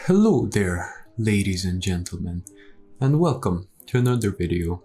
Hello there, ladies and gentlemen, and welcome to another video.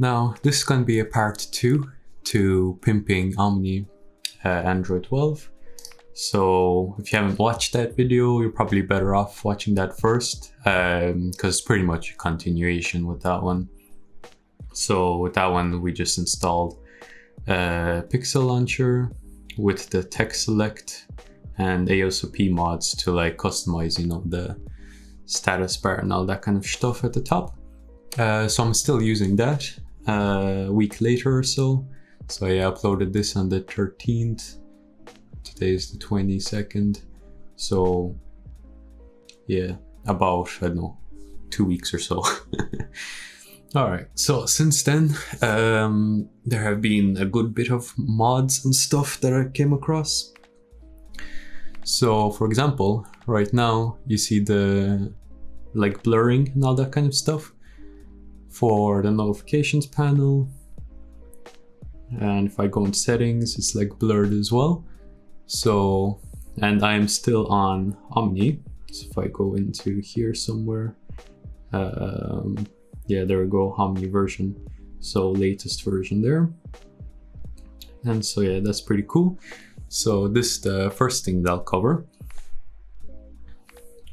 Now, this is going to be a part 2 to Pimping Omni Android 12. So, if you haven't watched that video, you're probably better off watching that first, because it's pretty much a continuation with that one. So, with that one, we just installed Pixel Launcher with the text select and AFWall mods to like customize, you know, the status bar and all that kind of stuff at the top. So I'm still using that a week later or so. So I uploaded this on the 13th. Today is the 22nd. So yeah, about, I don't know, 2 weeks or so. Alright, so since then, there have been a good bit of mods and stuff that I came across. So for example, right now you see the like blurring and all that kind of stuff for the notifications panel. And if I go in settings, it's like blurred as well. So, and I'm still on Omni. So if I go into here somewhere, yeah, there we go, Omni version. So latest version there. And so yeah, that's pretty cool. So this is the first thing that I'll cover.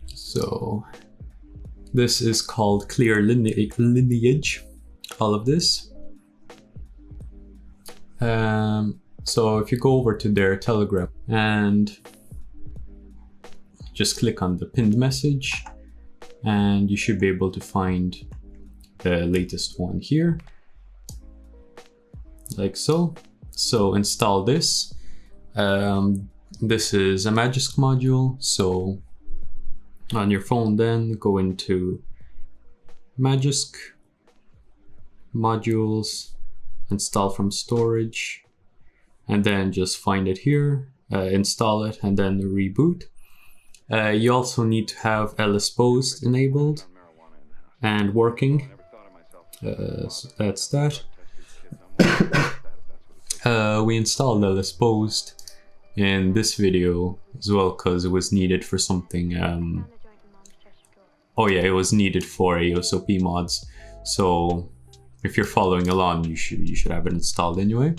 So this is called ClearLineage, all of this. So if you go over to their Telegram and just click on the pinned message, and you should be able to find the latest one here, like so. So install this. This is a magisk module, so on your phone then go into magisk, modules, install from storage, and then just find it here, install it, and then reboot. You also need to have LSPosed enabled and working, so that's that. We installed LSPosed in this video as well because it was needed for something. Oh yeah, it was needed for AFWall mods. So if you're following along, you should have it installed anyway.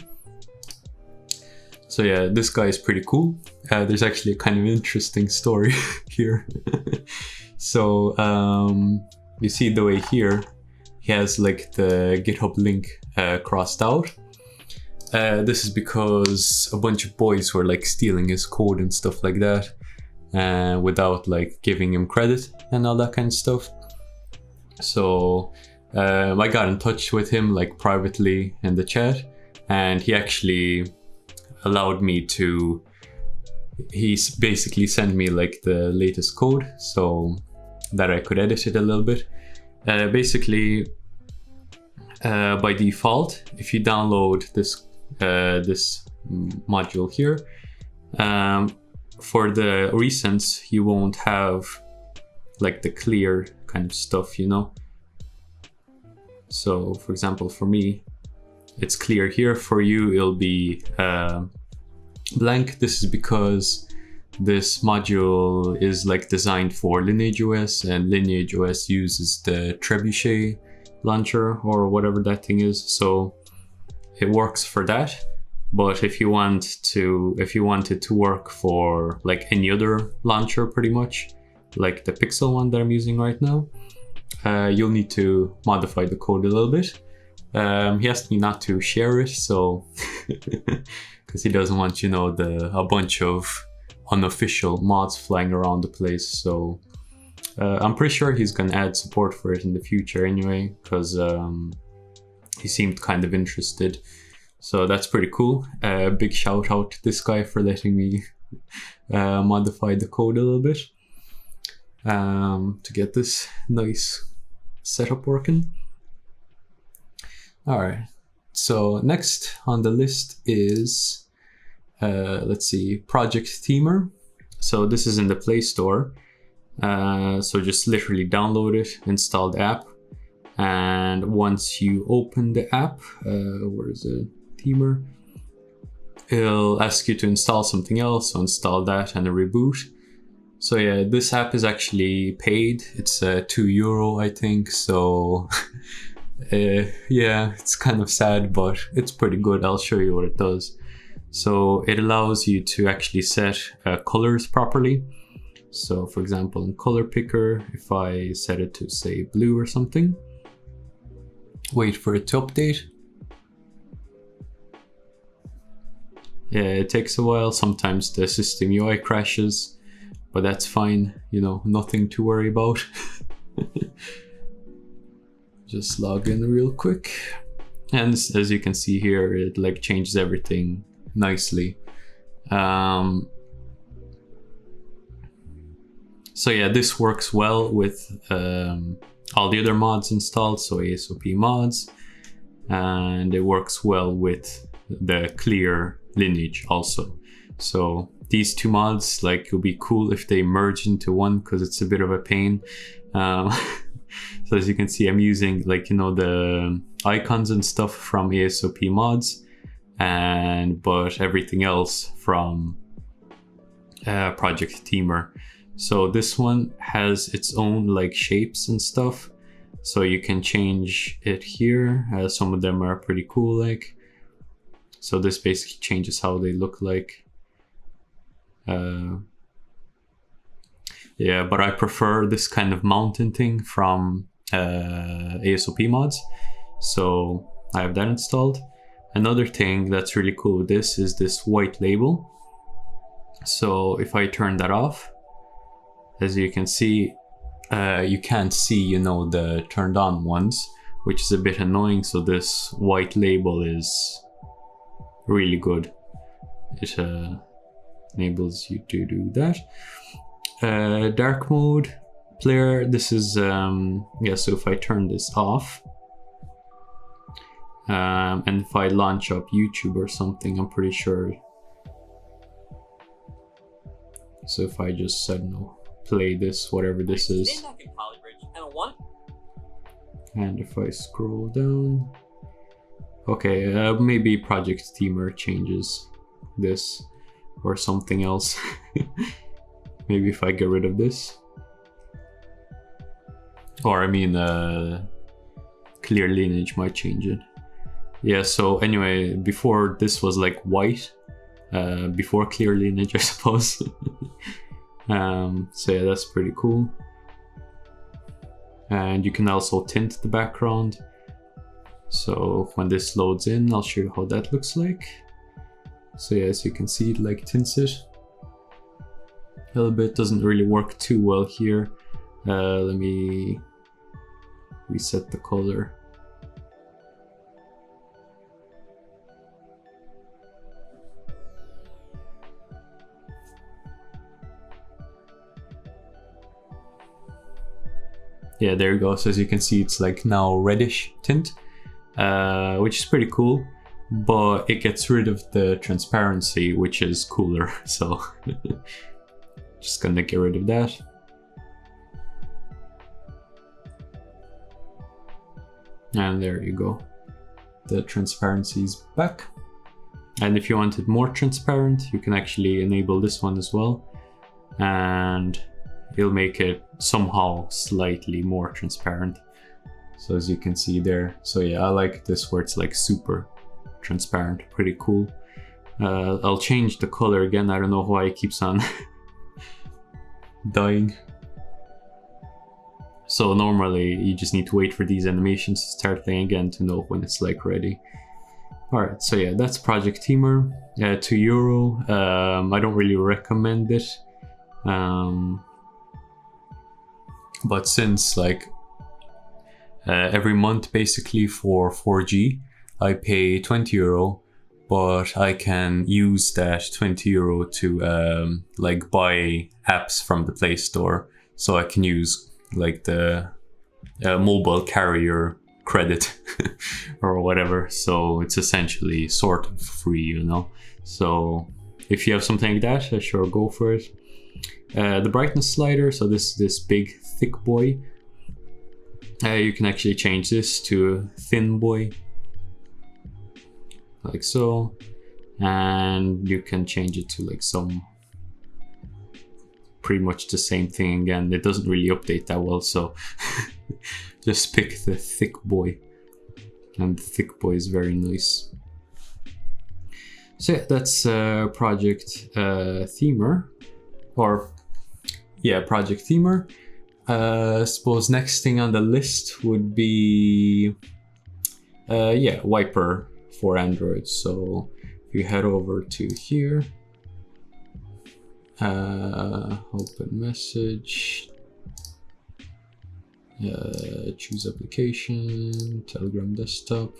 So yeah, this guy is pretty cool. There's actually a kind of interesting story here. So you see the way here, he has like the GitHub link crossed out. This is because a bunch of boys were like stealing his code and stuff like that, without like giving him credit and all that kind of stuff. So I got in touch with him like privately in the chat, and he actually allowed me to, he basically sent me like the latest code so that I could edit it a little bit. Basically, by default, if you download this module here, for the recents you won't have like the clear kind of stuff, you know. So for example, for me it's clear here. For you it'll be blank. This is because this module is like designed for Lineage OS, and Lineage OS uses the Trebuchet launcher or whatever that thing is. So it works for that. But if you want it to work for like any other launcher, pretty much like the Pixel one that I'm using right now, you'll need to modify the code a little bit. He asked me not to share it, so because he doesn't want, you know, a bunch of unofficial mods flying around the place. So I'm pretty sure he's gonna add support for it in the future anyway, because he seemed kind of interested. So that's pretty cool. Big shout out to this guy for letting me modify the code a little bit to get this nice setup working. Alright, so next on the list is, let's see, Project Themer. So this is in the Playstore. So just literally download it, install the app, and once you open the app, where is it? Themer. It'll ask you to install something else, so install that and a reboot. So yeah, this app is actually paid. It's €2, I think. So yeah, it's kind of sad, but it's pretty good. I'll show you what it does. So it allows you to actually set colors properly. So for example, in color picker, if I set it to say blue or something, wait for it to update. Yeah, it takes a while. Sometimes the system UI crashes, but that's fine. You know, nothing to worry about. Just log in real quick. And as you can see here, it like changes everything nicely. So yeah, this works well with all the other mods installed, so ASOP mods, and it works well with the ClearLineage also. So these two mods, like, it would be cool if they merge into one, because it's a bit of a pain. So as you can see, I'm using, like, you know, the icons and stuff from ASOP mods, but everything else from Project Teamer. So this one has its own like shapes and stuff, so you can change it here. Some of them are pretty cool, like, so this basically changes how they look like. Yeah, but I prefer this kind of mountain thing from ASOP mods, so I have that installed. Another thing that's really cool with this is this white label. So if I turn that off, as you can see, you can't see, you know, the turned on ones, which is a bit annoying. So this white label is really good. It enables you to do that. Dark mode player, this is yeah, so if I turn this off, and if I launch up YouTube or something, I'm pretty sure. So if I just, I don't know, play this, whatever this is, and if I scroll down, okay, maybe Project Teamer changes this or something else. Maybe if I get rid of this, or I mean ClearLineage might change it. Yeah, so anyway, before this was like white, before ClearLineage, I suppose. So yeah, that's pretty cool. And you can also tint the background. So when this loads in, I'll show you how that looks like. So yeah, as you can see, it like tints it a little bit. Doesn't really work too well here. Let me reset the color. Yeah, there you go. So as you can see, it's like now reddish tint, which is pretty cool, but it gets rid of the transparency, which is cooler. So just gonna get rid of that. And there you go. The transparency is back. And if you want it more transparent, you can actually enable this one as well. And it'll make it somehow slightly more transparent. So as you can see there. So yeah, I like this where it's like super transparent, pretty cool. I'll change the color again. I don't know why it keeps on dying. So normally you just need to wait for these animations to start playing again to know when it's like ready. Alright, so yeah, that's Project Teamer. €2. I don't really recommend it. But since like every month basically for 4G, I pay €20, but I can use that €20 to like buy apps from the Playstore, so I can use like the mobile carrier credit or whatever. So it's essentially sort of free, you know. So if you have something like that, sure, go for it. The brightness slider, so this big thick boy, you can actually change this to a thin boy, like so, and you can change it to like some pretty much the same thing again. It doesn't really update that well, so just pick the thick boy. And the thick boy is very nice. So yeah, that's project themer, or yeah, project themer. Suppose next thing on the list would be yeah, Viper4Android. So if you head over to here, open message, choose application, Telegram desktop.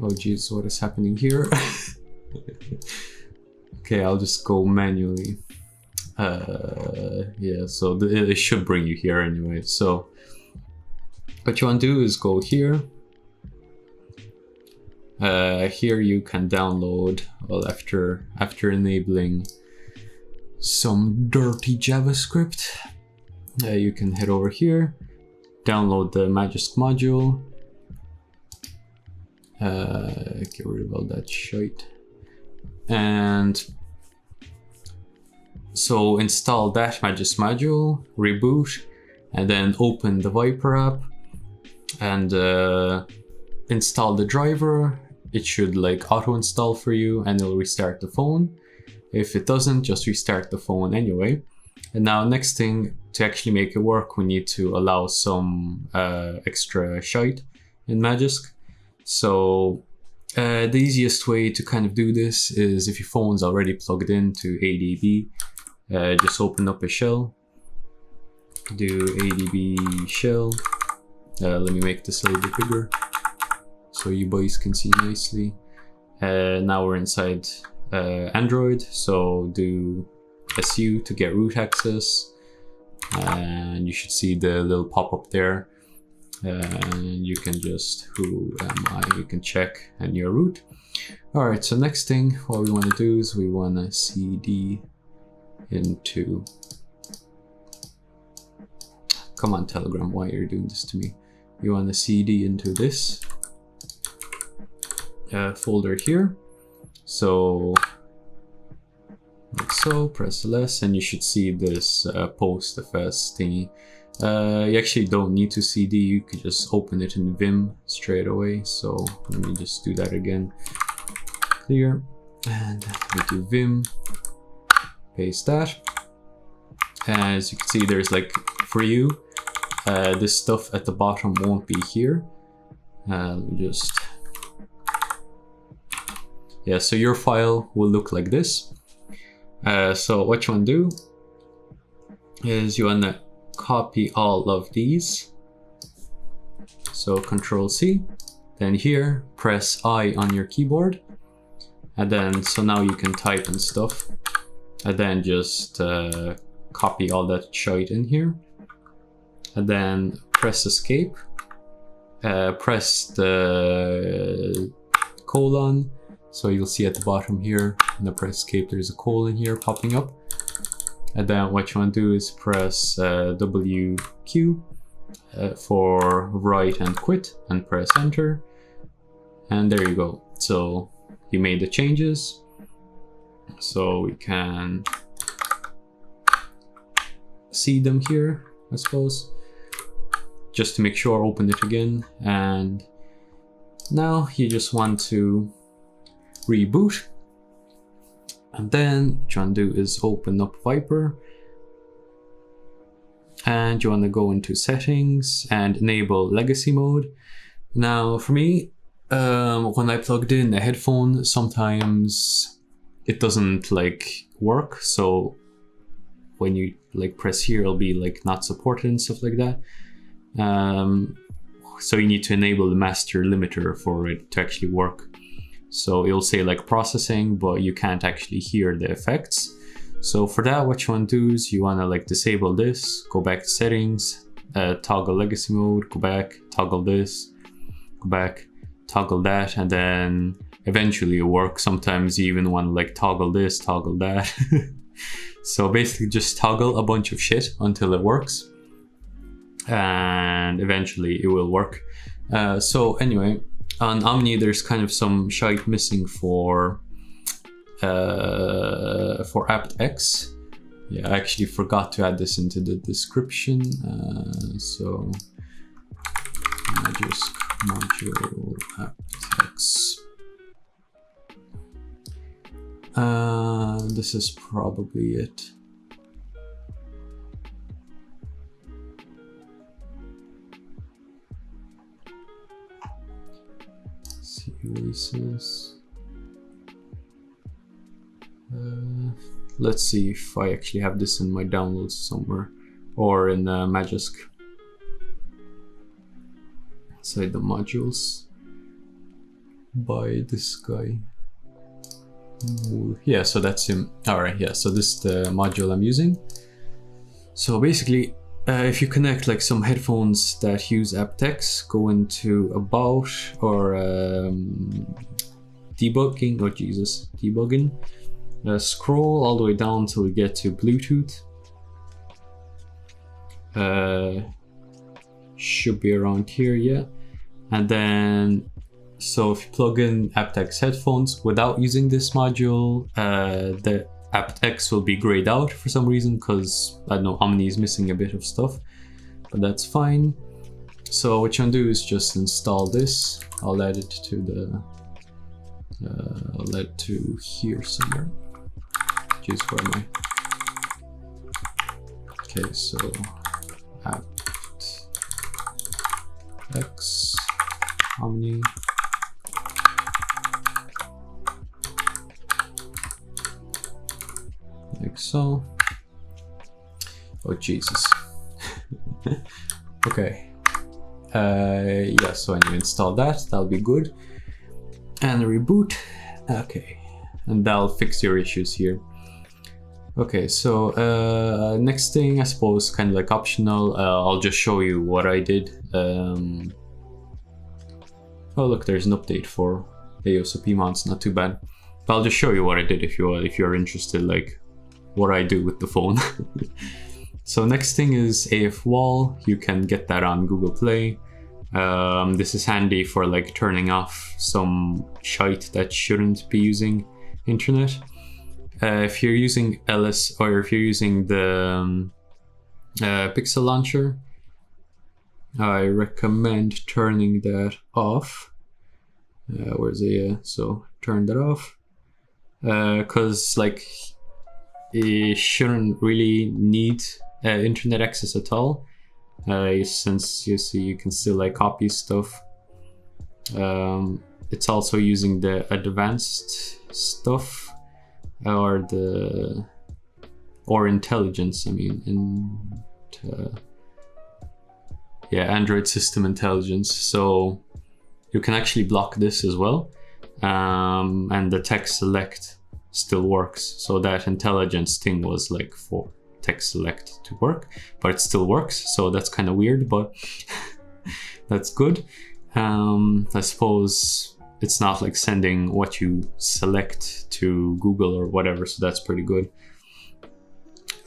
Oh geez, what is happening here? Okay, I'll just go manually. Yeah, so it should bring you here anyway. So what you want to do is go here. Here you can download, well, after enabling some dirty JavaScript, you can head over here, download the magisk module, get rid of all that shite, and so install that magisk module, reboot, and then open the Viper app and install the driver. It should like auto install for you and it'll restart the phone. If it doesn't, just restart the phone anyway. And now next thing, to actually make it work, we need to allow some extra shite in magisk. So the easiest way to kind of do this is if your phone's already plugged into ADB, just open up a shell, do ADB shell. Let me make this a little bit bigger so you boys can see nicely. Now we're inside Android, so do SU to get root access, and you should see the little pop-up there, and you can just, who am I, you can check and your root. All right, so next thing, what we want to do is we want to cd into, come on Telegram, why are you doing this to me? You want to cd into this folder here. So like so, press LS, and you should see this postfs thingy. You actually don't need to cd, you could just open it in Vim straight away. So let me just do that again. Clear, and we do Vim, paste that. As you can see, there's like, for you, this stuff at the bottom won't be here. Let me just, yeah, so your file will look like this. So what you want to do is you want to copy all of these. So Control C, then here press I on your keyboard, and then so now you can type and stuff, and then just copy all that shite in here, and then press escape, press the colon. So you'll see at the bottom here, in the press escape, there's a colon here popping up. And then what you want to do is press WQ for write and quit, and press enter. And there you go. So you made the changes. So we can see them here, I suppose. Just to make sure, open it again. And now you just want to reboot, and then what you want to do is open up Viper, and you want to go into settings and enable legacy mode. Now for me, when I plugged in a headphone, sometimes it doesn't like work, so when you like press here, it'll be like not supported and stuff like that. So you need to enable the master limiter for it to actually work. So it'll say like processing, but you can't actually hear the effects. So for that, what you want to do is you want to like disable this, go back to settings, toggle legacy mode, go back, toggle this, go back, toggle that, and then eventually it works. Sometimes you even want to like toggle this, toggle that. So basically just toggle a bunch of shit until it works, and eventually it will work. So anyway, on Omni, there's kind of some shite missing for Aptx. Yeah, I actually forgot to add this into the description. So magisk module Aptx. This is probably it. Let's see releases. Let's see if I actually have this in my downloads somewhere, or in magisk. Inside the modules by this guy. Yeah, so that's him. Alright, yeah, so this is the module I'm using. So basically, if you connect like some headphones that use Aptx, go into About or debugging, oh Jesus, debugging. Scroll all the way down till we get to Bluetooth. Should be around here, yeah. And then, so if you plug in Aptx headphones without using this module, the Aptx will be grayed out for some reason, because I don't know, Omni is missing a bit of stuff, but that's fine. So what you want to do is just install this. I'll add it to the, I'll add it to here somewhere. Jeez, where am I? Okay, so Aptx Omni. Like so. Oh Jesus. Okay. Yeah, so when you install that, that'll be good. And reboot. Okay. And that'll fix your issues here. Okay, so next thing, I suppose, kind of like optional, I'll just show you what I did. Oh look, there's an update for AOSP mods, not too bad. But I'll just show you what I did if you're interested, like what I do with the phone. So next thing is AFWall. You can get that on Google Play. This is handy for like turning off some shite that shouldn't be using internet. If you're using LS, or if you're using the Pixel launcher, I recommend turning that off. Where's the so turn that off, because like it shouldn't really need internet access at all, since you see you can still like copy stuff. It's also using the advanced stuff, or intelligence, I mean, yeah, Android system intelligence. So you can actually block this as well, and the text select still works. So that intelligence thing was like for text select to work, but it still works. So that's kind of weird, but that's good. I suppose it's not like sending what you select to Google or whatever, so that's pretty good.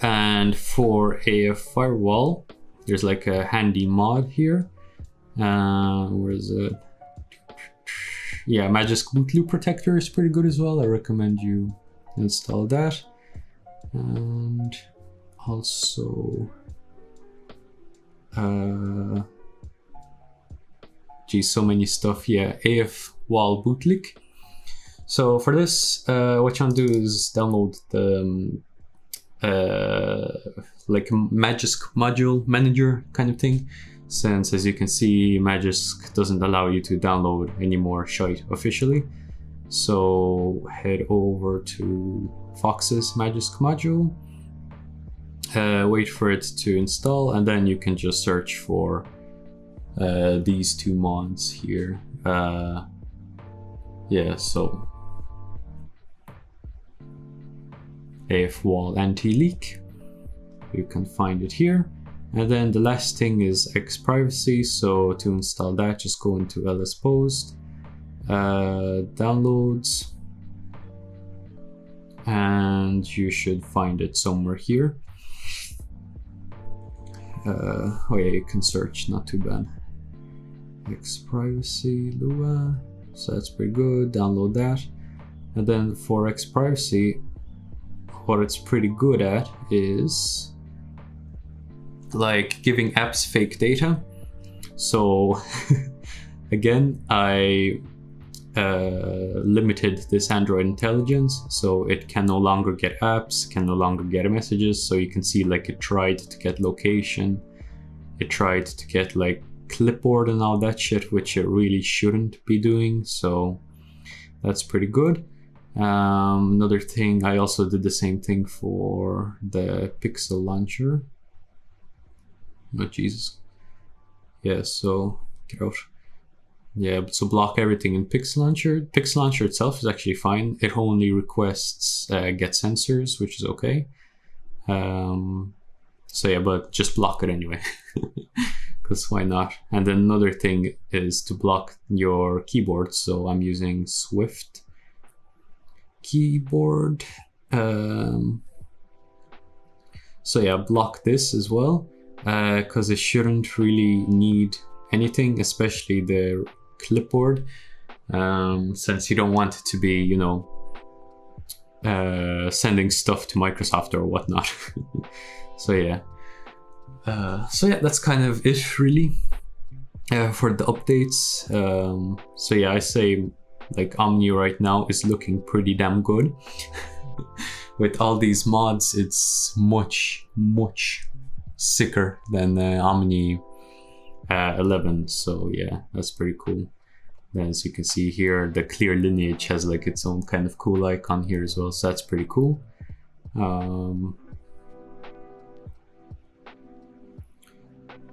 And for AFWall, there's like a handy mod here. Where is it? Yeah, Magisk boot loop protector is pretty good as well. I recommend you install that. And also, geez, so many stuff. Yeah, AFWall bootlick. So for this, what you want to do is download the like Magisk module manager kind of thing, since as you can see, Magisk doesn't allow you to download any more shite officially. So head over to Fox's Magisk module, wait for it to install, and then you can just search for these two mods here. Yeah, so AFWall anti-leak, you can find it here. And then the last thing is Xprivacy. So to install that, just go into LSPosed, downloads, and you should find it somewhere here. Oh yeah, you can search, not too bad. Xprivacy Lua, so that's pretty good. Download that. And then for Xprivacy, what it's pretty good at is like giving apps fake data. So again, I limited this Android intelligence, so it can no longer get apps, can no longer get messages. So you can see like it tried to get location, it tried to get like clipboard and all that shit, which it really shouldn't be doing. So that's pretty good. Another thing, I also did the same thing for the Pixel launcher. Oh Jesus. Yeah, so get out. Yeah, so block everything in Pixel launcher. Pixel launcher itself is actually fine. It only requests get sensors, which is okay. So yeah, but just block it anyway, because why not? And then another thing is to block your keyboard. So I'm using Swift keyboard. So yeah, block this as well, because it shouldn't really need anything, especially the clipboard, since you don't want it to be, you know, sending stuff to Microsoft or whatnot. So yeah, that's kind of it really for the updates. So yeah, I say like Omni right now is looking pretty damn good. With all these mods, it's much sicker than Omni 11. So yeah, that's pretty cool. Then as you can see here, the ClearLineage has like its own kind of cool icon here as well, so that's pretty cool.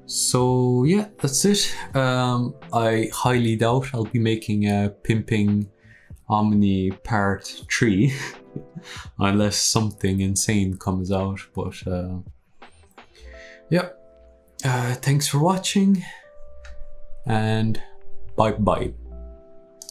So yeah, that's it. I highly doubt I'll be making a Pimping Omni part 3 unless something insane comes out, but yeah. Thanks for watching, and bye bye.